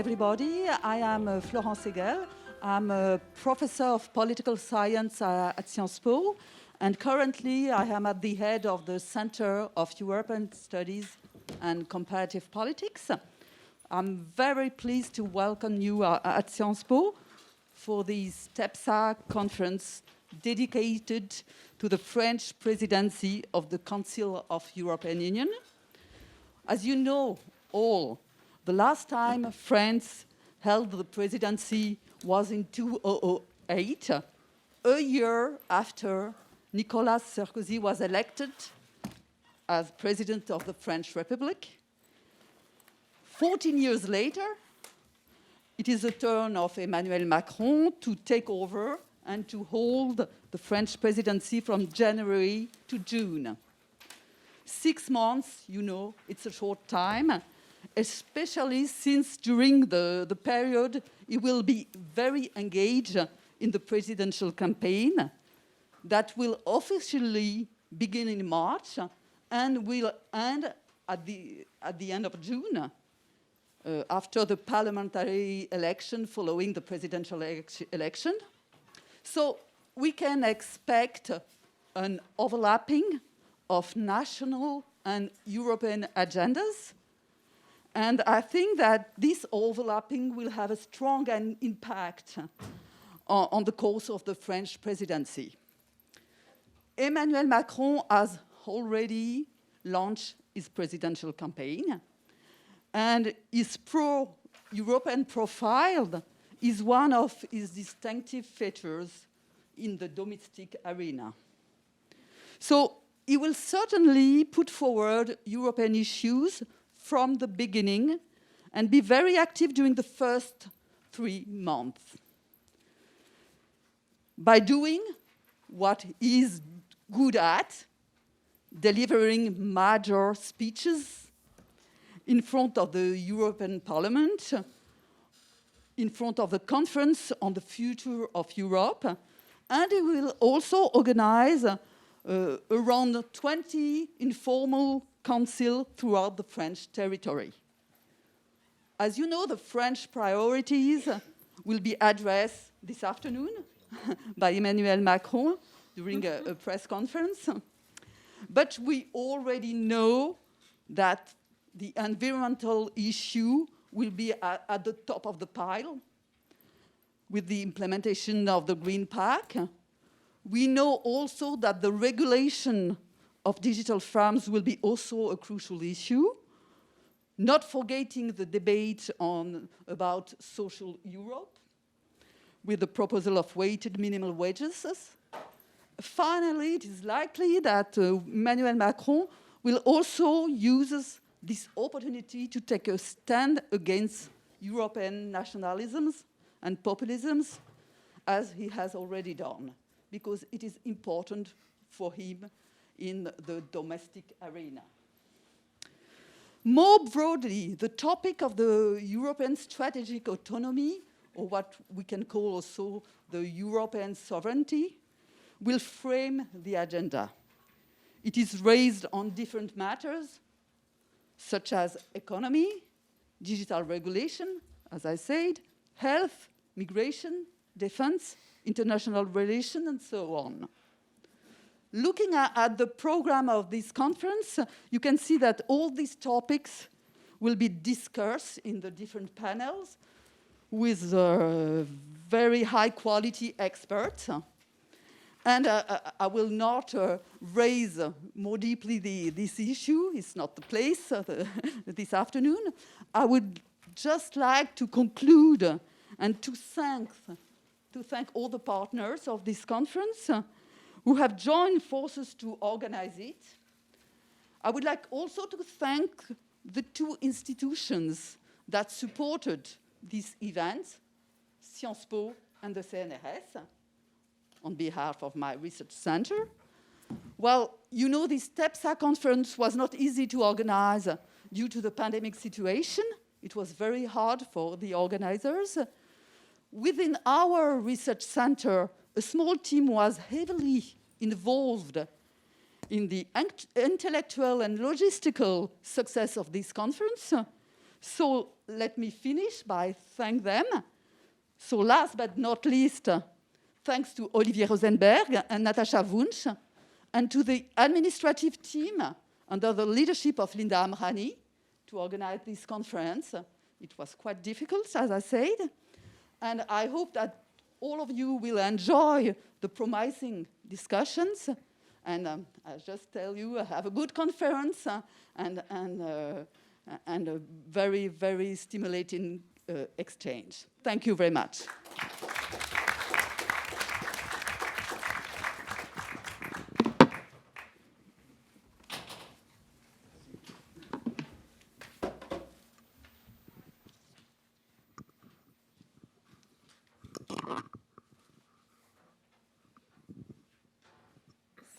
everybody. I am Florence Haegel. I'm a professor of political science at Sciences Po, and currently I am at the head of the Center of European Studies and Comparative Politics. I'm very pleased to welcome you at Sciences Po for this TEPSA conference dedicated to the French presidency of the Council of European Union. As you know all, the last time France held the presidency was in 2008, a year after Nicolas Sarkozy was elected as president of the French Republic. 14 years later, it is the turn of Emmanuel Macron to take over and to hold the French presidency from January to June. 6 months, you know, it's a short time, especially since during the period he will be very engaged in the presidential campaign that will officially begin in March and will end at the end of June, after the parliamentary election following the presidential election. So we can expect an overlapping of national and European agendas. And I think that this overlapping will have a strong impact on the course of the French presidency. Emmanuel Macron has already launched his presidential campaign, and his pro-European profile is one of his distinctive features in the domestic arena. So he will certainly put forward European issues from the beginning and be very active during the first 3 months. By doing what he is good at, delivering major speeches in front of the European Parliament, in front of the Conference on the Future of Europe, and he will also organize around 20 informal councils throughout the French territory. As you know, the French priorities will be addressed this afternoon by Emmanuel Macron during a press conference. But we already know that the environmental issue will be at the top of the pile with the implementation of the Green Pact. We know also that the regulation of digital firms will be also a crucial issue, not forgetting the debate about social Europe with the proposal of weighted minimum wages. Finally, it is likely that Emmanuel Macron will also use this opportunity to take a stand against European nationalisms and populisms, as he has already done, because it is important for him in the domestic arena. More broadly, the topic of the European strategic autonomy, or what we can call also the European sovereignty, will frame the agenda. It is raised on different matters, such as economy, digital regulation, as I said, health, migration, defense, international relations, and so on. Looking at the program of this conference, you can see that all these topics will be discussed in the different panels with very high-quality experts. And I will not raise more deeply this issue. It's not the place this afternoon. I would just like to conclude and to thank all the partners of this conference who have joined forces to organize it. I would like also to thank the 2 institutions that supported this event, Sciences Po and the CNRS, on behalf of my research center. Well, you know, this TEPSA conference was not easy to organize due to the pandemic situation. It was very hard for the organizers. Within our research center, a small team was heavily involved in the intellectual and logistical success of this conference. So let me finish by thanking them. So last but not least, thanks to Olivier Rosenberg and Natasha Wunsch, and to the administrative team under the leadership of Linda Amrani to organize this conference. It was quite difficult, as I said, and I hope that all of you will enjoy the promising discussions. And I just tell you, have a good conference and a very, very stimulating exchange. Thank you very much.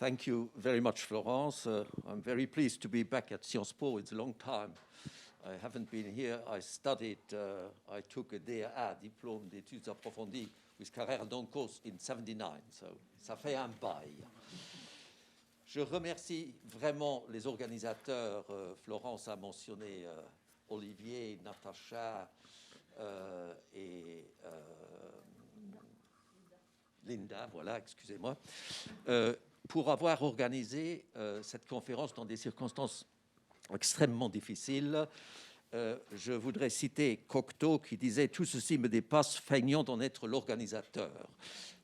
Thank you very much, Florence. I'm very pleased to be back at Sciences Po. It's a long time. I haven't been here. I studied, I took a DA, Diplôme d'études approfondies, with carrière en cours in 79. So, ça fait un bail. Je remercie vraiment les organisateurs. Florence a mentionné Olivier, Natacha et Linda, voilà, excusez-moi. Pour avoir organisé cette conférence dans des circonstances extrêmement difficiles. Je voudrais citer Cocteau qui disait « Tout ceci me dépasse, feignant d'en être l'organisateur ».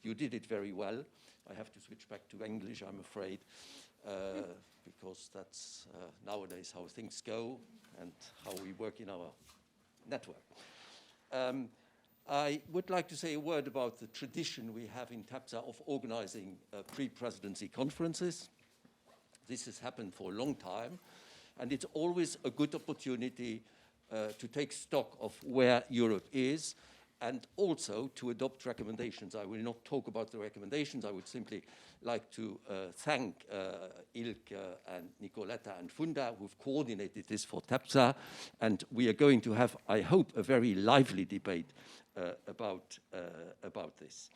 You did it very well. I have to switch back to English, I'm afraid, because that's nowadays how things go and how we work in our network. I would like to say a word about the tradition we have in TEPSA of organizing pre-presidency conferences. This has happened for a long time, and it's always a good opportunity to take stock of where Europe is and also to adopt recommendations. I will not talk about the recommendations. I would simply like to thank Ilke and Nicoletta and Funda, who've coordinated this for TEPSA, and we are going to have, I hope, a very lively debate about this.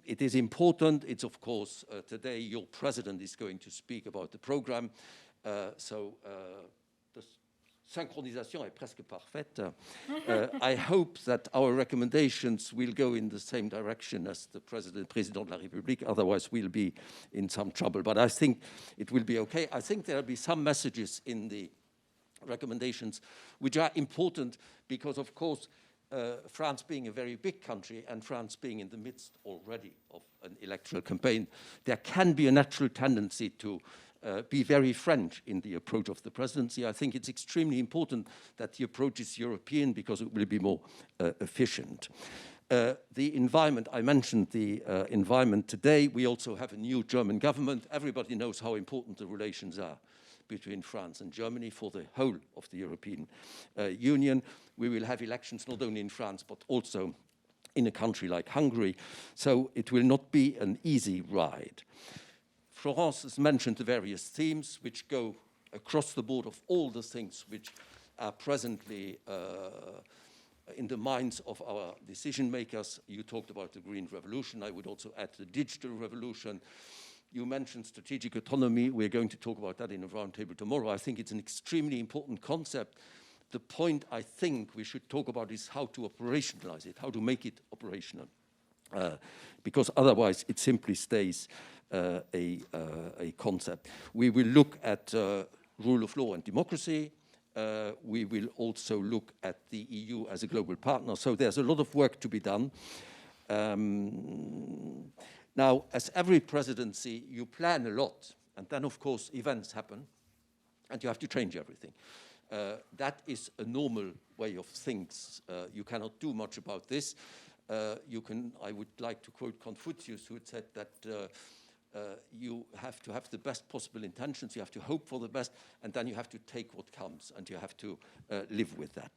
It is important. It's, of course, today your president is going to speak about the program, so the synchronisation est presque parfaite. I hope that our recommendations will go in the same direction as the President de la République, otherwise we'll be in some trouble. But I think it will be okay. I think there'll be some messages in the recommendations which are important because, of course, France being a very big country and France being in the midst already of an electoral campaign, there can be a natural tendency to be very French in the approach of the presidency. I think it's extremely important that the approach is European because it will be more efficient. The environment, I mentioned the environment today. We also have a new German government. Everybody knows how important the relations are between France and Germany for the whole of the European Union. We will have elections not only in France, but also in a country like Hungary. So it will not be an easy ride. Florence has mentioned the various themes which go across the board of all the things which are presently in the minds of our decision makers. You talked about the Green Revolution. I would also add the digital revolution. You mentioned strategic autonomy. We're going to talk about that in a roundtable tomorrow. I think it's an extremely important concept. The point I think we should talk about is how to operationalize it, how to make it operational, because otherwise it simply stays a concept. We will look at rule of law and democracy. We will also look at the EU as a global partner. So there's a lot of work to be done. Now, as every presidency, you plan a lot, and then, of course, events happen, and you have to change everything. That is a normal way of things. You cannot do much about this. I would like to quote Confucius, who had said that you have to have the best possible intentions, you have to hope for the best, and then you have to take what comes, and you have to live with that.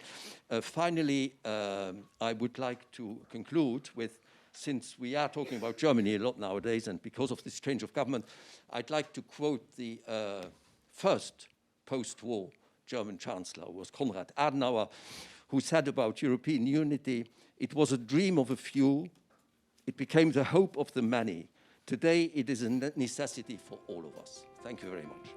Finally, I would like to conclude with, since we are talking about Germany a lot nowadays, and because of this change of government, I'd like to quote the first post-war German chancellor, who was Konrad Adenauer, who said about European unity, "It was a dream of a few, it became the hope of the many. Today, it is a necessity for all of us." Thank you very much.